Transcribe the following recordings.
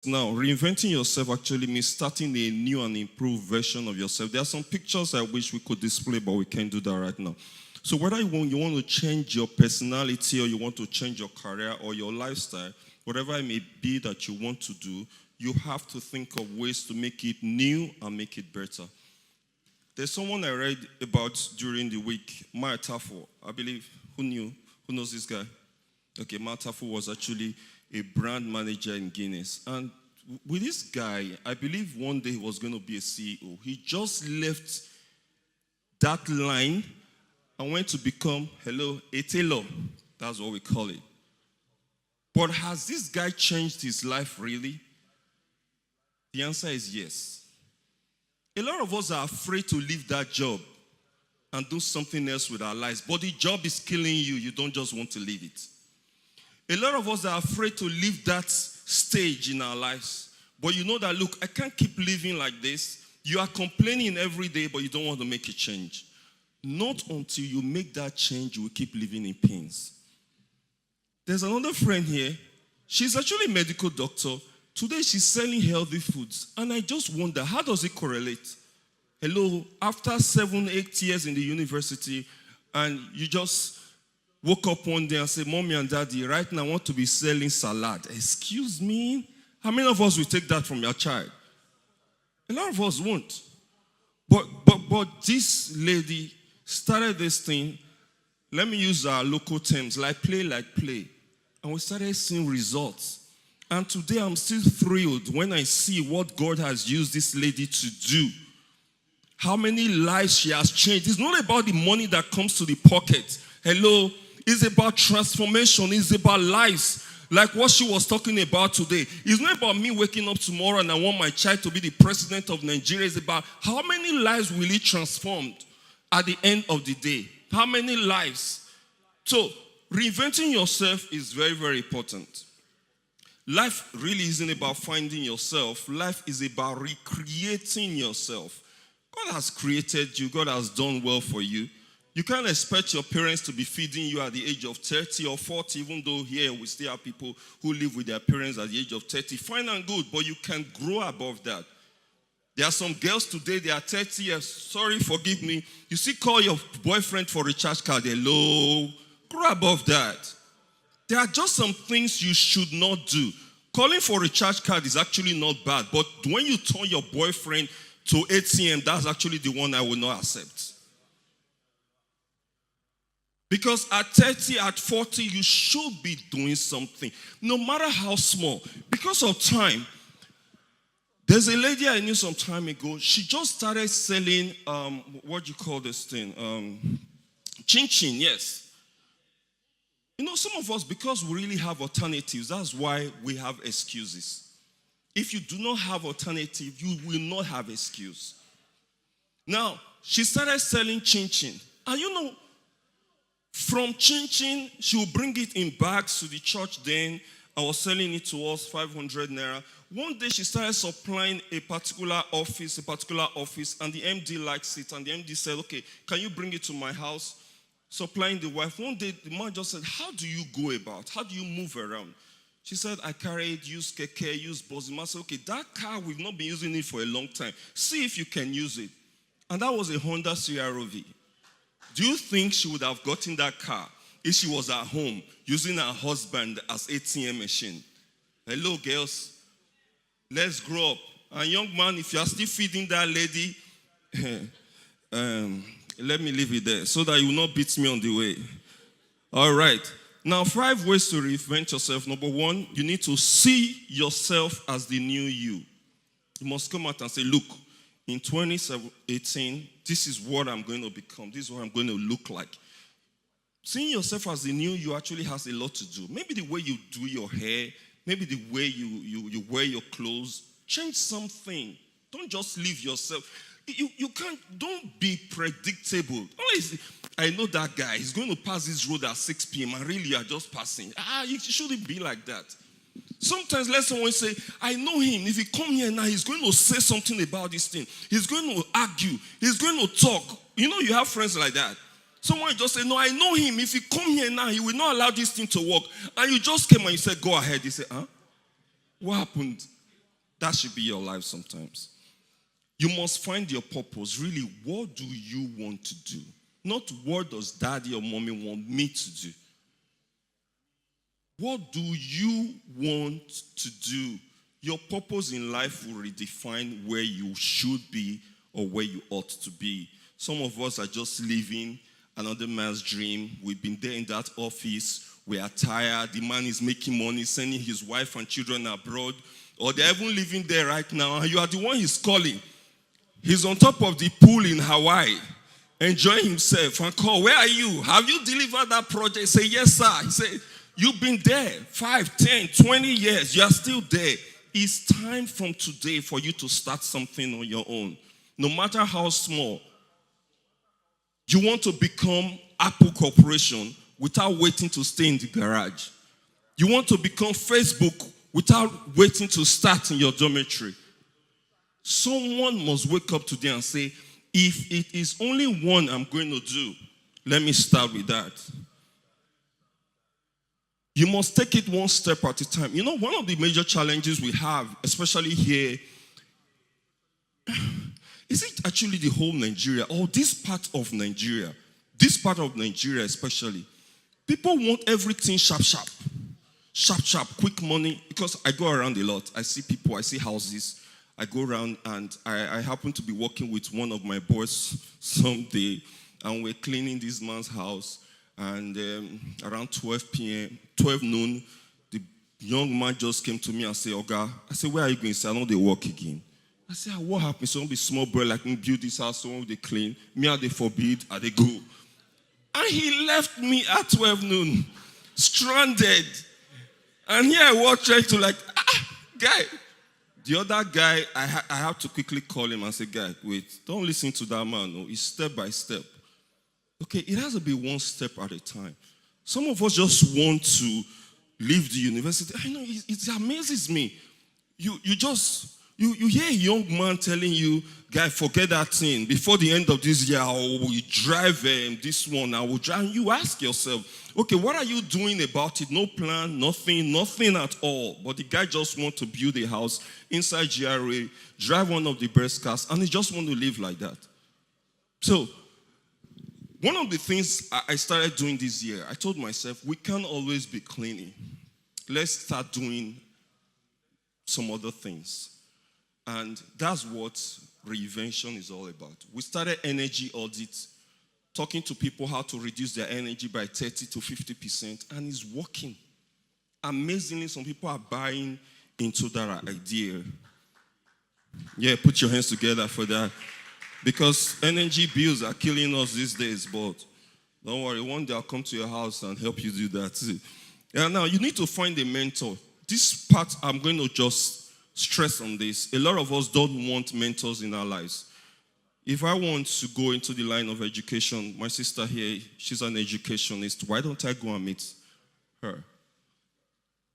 Now, reinventing yourself actually means starting a new and improved version of yourself. There are some pictures I wish we could display, but we can't do that right now. So whether you want to change your personality or you want to change your career or your lifestyle, whatever it may be that you want to do, you have to think of ways to make it new and make it better. There's someone I read about during the week, Mark Taffo, I believe. Who knows this guy? Okay, Mark Taffo was actually a brand manager in Guinness. And with this guy, I believe one day he was going to be a CEO. He just left that line and went to become, a tailor. That's what we call it. But has this guy changed his life really? The answer is yes. A lot of us are afraid to leave that job and do something else with our lives. But the job is killing you. You don't just want to leave it. A lot of us are afraid to leave that stage in our lives. But you know that, look, I can't keep living like this. You are complaining every day, but you don't want to make a change. Not until you make that change, you will keep living in pains. There's another friend here. She's actually a medical doctor. Today, she's selling healthy foods. And I just wonder, how does it correlate? After 7, 8 years in the university, and you just woke up one day and said, Mommy and Daddy, right now I want to be selling salad. Excuse me? How many of us will take that from your child? A lot of us won't. But this lady started this thing. Let me use our local terms, like play. And we started seeing results. And today I'm still thrilled when I see what God has used this lady to do. How many lives she has changed. It's not about the money that comes to the pocket. It's about transformation. It's about lives. Like what she was talking about today. It's not about me waking up tomorrow and I want my child to be the president of Nigeria. It's about how many lives will he transform at the end of the day. How many lives? So, reinventing yourself is very, very important. Life really isn't about finding yourself. Life is about recreating yourself. God has created you. God has done well for you. You can't expect your parents to be feeding you at the age of 30 or 40, even though here we still have people who live with their parents at the age of 30. Fine and good, but you can grow above that. There are some girls today, they are 30 years. Sorry, forgive me. You see, call your boyfriend for a recharge card. Grow above that. There are just some things you should not do. Calling for a recharge card is actually not bad, but when you turn your boyfriend to ATM, that's actually the one I will not accept. Because at 30, at 40, you should be doing something, no matter how small. Because of time, there's a lady I knew some time ago. She just started selling, what do you call this thing? Chin-chin, yes. Some of us, because we really have alternatives, that's why we have excuses. If you do not have alternative, you will not have excuse. Now, she started selling chin-chin. And from chin-chin, she will bring it in bags to the church then. I was selling it to us, 500 naira. One day, she started supplying a particular office, and the MD likes it. And the MD said, okay, can you bring it to my house? Supplying the wife. One day, the man just said, how do you go about? How do you move around? She said, I carry it, use keke, use buzima. I said, okay, that car, we've not been using it for a long time. See if you can use it. And that was a Honda CR-V. Do you think she would have gotten that car if she was at home using her husband as ATM machine? Hello, girls. Let's grow up. And young man, if you are still feeding that lady, let me leave it there so that you will not beat me on the way. All right. Now, 5 ways to reinvent yourself. Number 1, you need to see yourself as the new you. You must come out and say, look, in 2018, this is what I'm going to become. This is what I'm going to look like. Seeing yourself as the new you actually has a lot to do. Maybe the way you do your hair, maybe the way you wear your clothes. Change something. Don't just leave yourself. You can't, don't be predictable. I know that guy, he's going to pass this road at 6 p.m. and really you are just passing. You shouldn't be like that. Sometimes let someone say, I know him. If he come here now, he's going to say something about this thing. He's going to argue. He's going to talk. You have friends like that. Someone just say, no, I know him. If he come here now, he will not allow this thing to work. And you just came and you said, go ahead. He said, huh? What happened? That should be your life sometimes. You must find your purpose. Really, what do you want to do? Not what does daddy or mommy want me to do. What do you want to do? Your purpose in life will redefine where you should be or where you ought to be. Some of us are just living another man's dream. We've been there in that office. We are tired. The man is making money, sending his wife and children abroad. Or they're even living there right now, and you are the one he's calling. He's on top of the pool in Hawaii, enjoying himself, and call, where are you? Have you delivered that project? Say, yes, sir. He said, you've been there 5, 10, 20 years. You are still there. It's time from today for you to start something on your own. No matter how small. You want to become Apple Corporation without waiting to stay in the garage. You want to become Facebook without waiting to start in your dormitory. Someone must wake up today and say, if it is only one I'm going to do, let me start with that. You must take it one step at a time. You know, one of the major challenges we have, especially here, is it actually the whole Nigeria or this part of Nigeria? This part of Nigeria especially. People want everything sharp, sharp. Sharp, sharp, quick money. Because I go around a lot. I see people, I see houses. I go around and I happen to be working with one of my boys someday. And we're cleaning this man's house. And around 12 p.m., 12 noon, the young man just came to me and said, Oga, I said, where are you going? He said, I know they work again. I said, what happened? So be small boy like me build this house, so they clean. Me are they forbid, are they go? And he left me at 12 noon, stranded. And here I was trying to guy. The other guy, I have to quickly call him and say, guy, wait, don't listen to that man. No, it's step by step. Okay, it has to be one step at a time. Some of us just want to leave the university. I know, it amazes me. You hear a young man telling you, guy, forget that thing. Before the end of this year, I will drive this one. I will drive. And you ask yourself, okay, what are you doing about it? No plan, nothing at all. But the guy just wants to build a house inside GRA, drive one of the best cars, and he just wants to live like that. So, one of the things I started doing this year, I told myself, we can't always be cleaning. Let's start doing some other things. And that's what reinvention is all about. We started energy audits, talking to people how to reduce their energy by 30 to 50%, and it's working. Amazingly, some people are buying into that idea. Yeah, put your hands together for that. Because energy bills are killing us these days, but don't worry, one day I'll come to your house and help you do that too. And now, you need to find a mentor. This part, I'm going to just stress on this. A lot of us don't want mentors in our lives. If I want to go into the line of education, my sister here, she's an educationist. Why don't I go and meet her?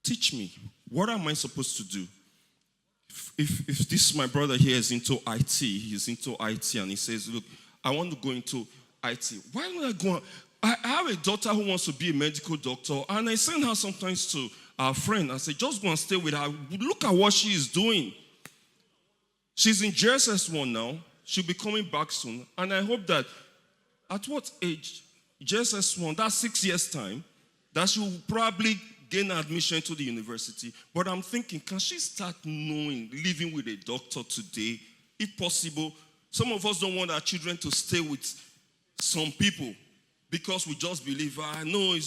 Teach me. What am I supposed to do? If this my brother here is into IT, he's into IT, and he says, look, I want to go into IT. Why don't I go? I have a daughter who wants to be a medical doctor, and I send her sometimes to our friend. I say, just go and stay with her. Look at what she is doing. She's in JSS1 now. She'll be coming back soon. And I hope that at what age, JSS1, that's 6 years' time, that she will probably gain admission to the university. But I'm thinking, can she start knowing, living with a doctor today, if possible? Some of us don't want our children to stay with some people because we just believe, no,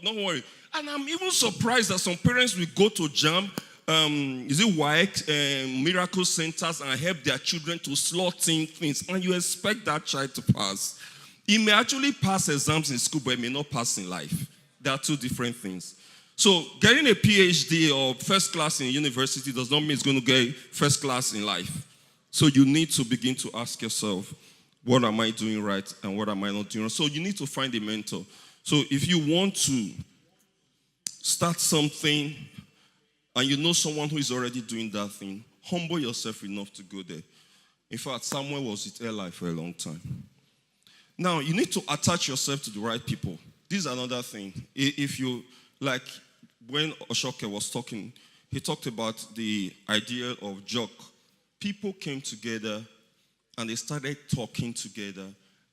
don't worry. And I'm even surprised that some parents will go to JAM, miracle centers, and help their children to slot in things. And you expect that child to pass. He may actually pass exams in school, but he may not pass in life. They are two different things. So getting a PhD or first class in university does not mean it's going to get first class in life. So you need to begin to ask yourself, what am I doing right and what am I not doing wrong? So you need to find a mentor. So if you want to start something and you know someone who is already doing that thing, humble yourself enough to go there. In fact, Samuel was with Eli for a long time. Now, you need to attach yourself to the right people. This is another thing. If you, like when Oshoke was talking, he talked about the idea of joke. People came together and they started talking together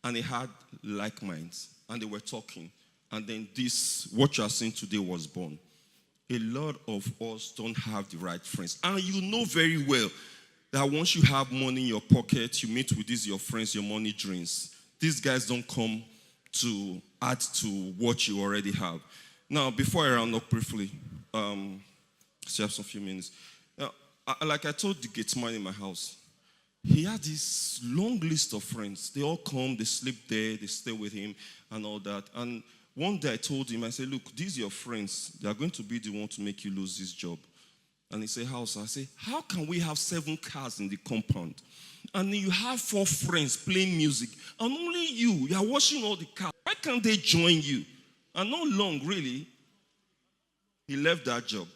and they had like minds and they were talking. And then this, what you are seeing today, was born. A lot of us don't have the right friends. And you know very well that once you have money in your pocket, you meet with these your friends, your money drains. These guys don't come to add to what you already have. Now, before I round up briefly, still have some few minutes. Now, like I told the gate man in my house, he had this long list of friends. They all come, they sleep there, they stay with him and all that. And one day I told him, I said, look, these are your friends. They are going to be the one to make you lose this job. And he said, how? So I said, how can we have 7 cars in the compound? And then you have 4 friends playing music. And only you are washing all the cars. Why can't they join you? And not long, really, he left that job.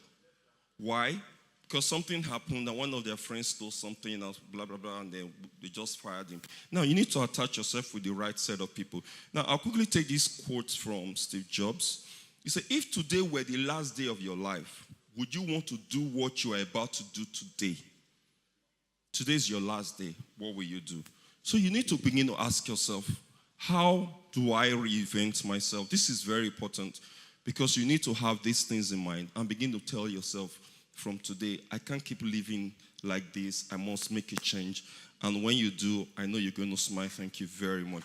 Why? Because something happened and one of their friends stole something else, blah, blah, blah, and they just fired him. Now, you need to attach yourself with the right set of people. Now, I'll quickly take this quote from Steve Jobs. He said, if today were the last day of your life, would you want to do what you are about to do today? Today's your last day. What will you do? So you need to begin to ask yourself, how do I reinvent myself? This is very important because you need to have these things in mind and begin to tell yourself, from today, I can't keep living like this. I must make a change. And when you do, I know you're going to smile. Thank you very much.